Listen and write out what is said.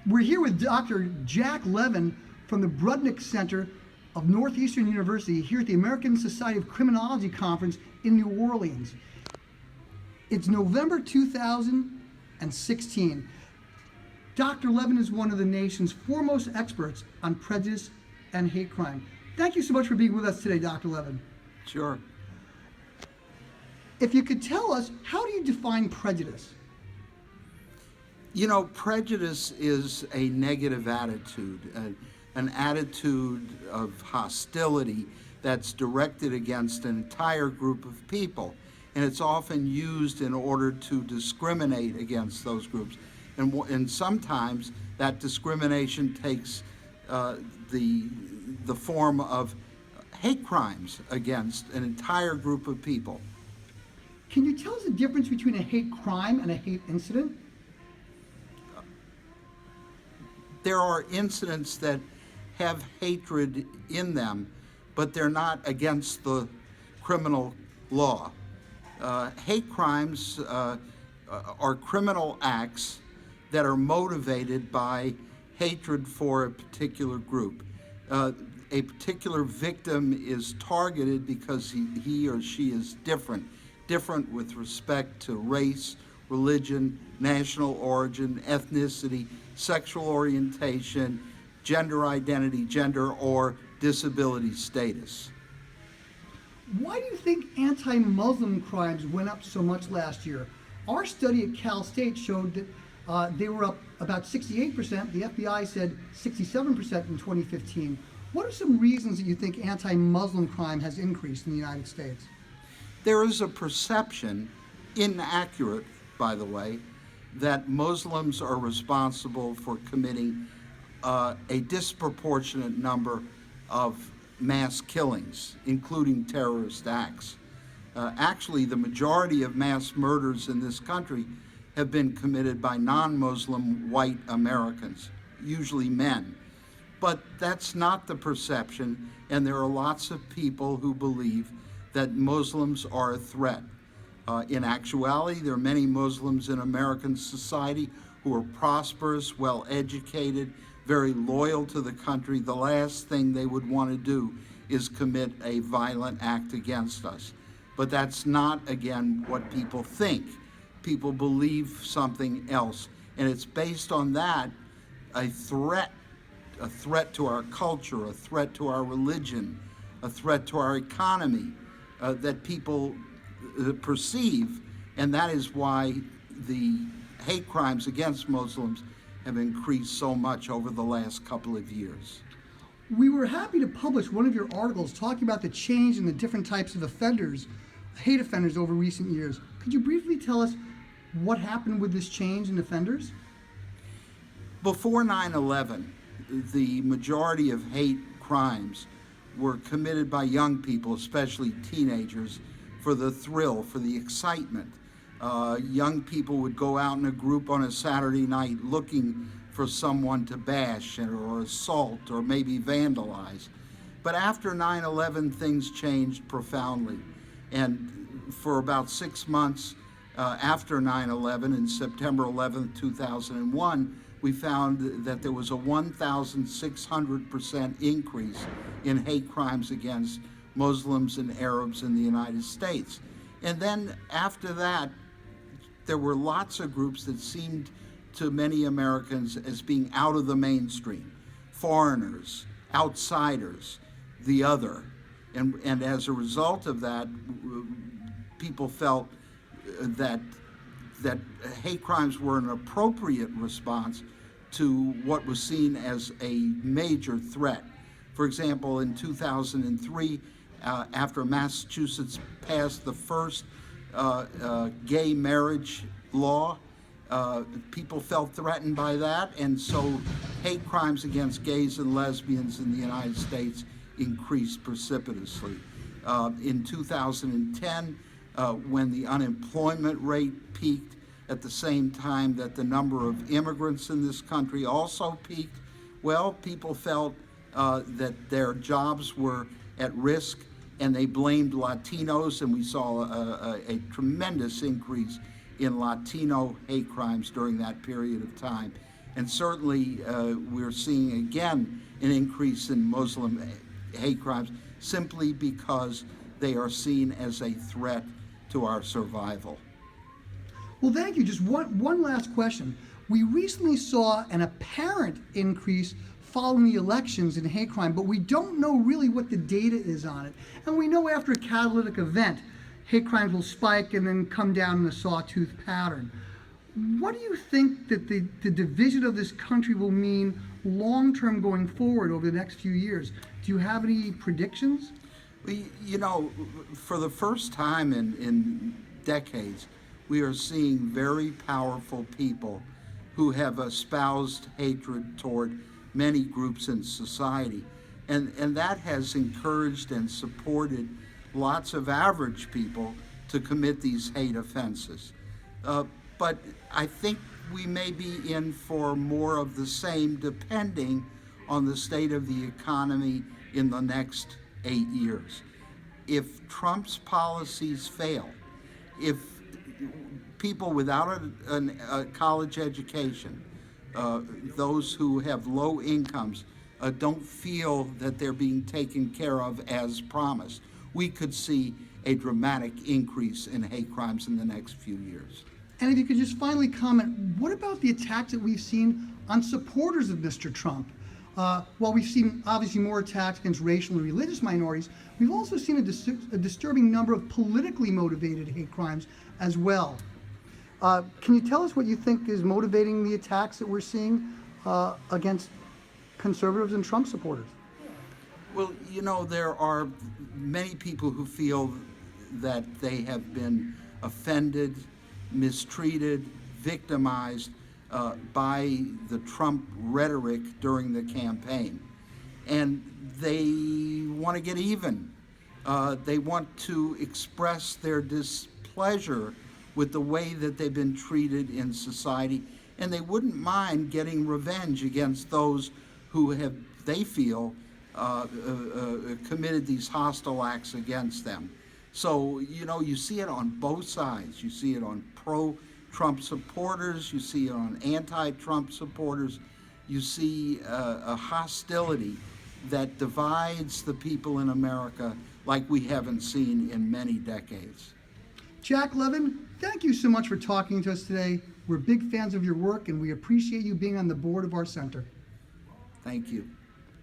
We're here with Dr. Jack Levin from the Brudnick Center of Northeastern University here at the American Society of Criminology Conference in New Orleans. It's November 2016. Dr. Levin is one of the nation's foremost experts on prejudice and hate crime. Thank you so much for being with us today, Dr. Levin. Sure. If you could tell us, how do you define prejudice? You know, prejudice is a negative attitude, an attitude of hostility that's directed against an entire group of people. And it's often used in order to discriminate against those groups. And sometimes that discrimination takes the form of hate crimes against an entire group of people. Can you tell us the difference between a hate crime and a hate incident? There are incidents that have hatred in them, but they're not against the criminal law. Hate crimes are criminal acts that are motivated by hatred for a particular group. A particular victim is targeted because he or she is different with respect to race, religion, national origin, ethnicity, sexual orientation, gender identity, gender or disability status. Why do you think anti-Muslim crimes went up so much last year? Our study at Cal State showed that they were up about 68%. The FBI said 67% in 2015. What are some reasons that you think anti-Muslim crime has increased in the United States? There is a perception, inaccurate by the way, that Muslims are responsible for committing a disproportionate number of mass killings, including terrorist acts. Actually, the majority of mass murders in this country have been committed by non-Muslim white Americans, usually men. But that's not the perception, and there are lots of people who believe that Muslims are a threat. In actuality, there are many Muslims in American society who are prosperous, well-educated, very loyal to the country. The last thing they would want to do is commit a violent act against us. But that's not, again, what people think. People believe something else, and it's based on that, a threat to our culture, a threat to our religion, a threat to our economy that people perceive, and that is why the hate crimes against Muslims have increased so much over the last couple of years. We were happy to publish one of your articles talking about the change in the different types of offenders, hate offenders, over recent years. Could you briefly tell us what happened with this change in offenders? Before 9/11, the majority of hate crimes were committed by young people, especially teenagers, for the thrill, for the excitement. Young people would go out in a group on a Saturday night looking for someone to bash or assault or maybe vandalize. But after 9/11, things changed profoundly. And for about 6 months after 9/11, in September 11, 2001, we found that there was a 1,600% increase in hate crimes against Muslims and Arabs in the United States. And then after that, there were lots of groups that seemed to many Americans as being out of the mainstream, foreigners, outsiders, the other. And as a result of that, people felt that hate crimes were an appropriate response to what was seen as a major threat. For example, in 2003, after Massachusetts passed the first gay marriage law, people felt threatened by that, and so hate crimes against gays and lesbians in the United States increased precipitously. In 2010, when the unemployment rate peaked at the same time that the number of immigrants in this country also peaked, well, people felt that their jobs were at risk, and they blamed Latinos, and we saw a tremendous increase in Latino hate crimes during that period of time. And certainly, we're seeing again an increase in Muslim hate crimes simply because they are seen as a threat to our survival. Well, thank you. Just one last question. We recently saw an apparent increase following the elections in hate crime, but we don't know really what the data is on it. And we know after a catalytic event, hate crimes will spike and then come down in a sawtooth pattern. What do you think that the division of this country will mean long-term going forward over the next few years? Do you have any predictions? You know, for the first time in decades, we are seeing very powerful people who have espoused hatred toward many groups in society. And that has encouraged and supported lots of average people to commit these hate offenses. But I think we may be in for more of the same depending on the state of the economy in the next 8 years. If Trump's policies fail, if people without a college education, those who have low incomes, don't feel that they're being taken care of as promised, we could see a dramatic increase in hate crimes in the next few years. And if you could just finally comment, what about the attacks that we've seen on supporters of Mr. Trump? While we've seen obviously more attacks against racial and religious minorities, we've also seen a disturbing number of politically motivated hate crimes as well. Can you tell us what you think is motivating the attacks that we're seeing against conservatives and Trump supporters? Well, you know, there are many people who feel that they have been offended, mistreated, victimized by the Trump rhetoric during the campaign. And they want to get even. They want to express their displeasure with the way that they've been treated in society, and they wouldn't mind getting revenge against those who have, they feel, committed these hostile acts against them. So, you know, you see it on both sides. You see it on pro-Trump supporters, you see it on anti-Trump supporters, you see a hostility that divides the people in America like we haven't seen in many decades. Jack Levin, thank you so much for talking to us today. We're big fans of your work and we appreciate you being on the board of our center. Thank you.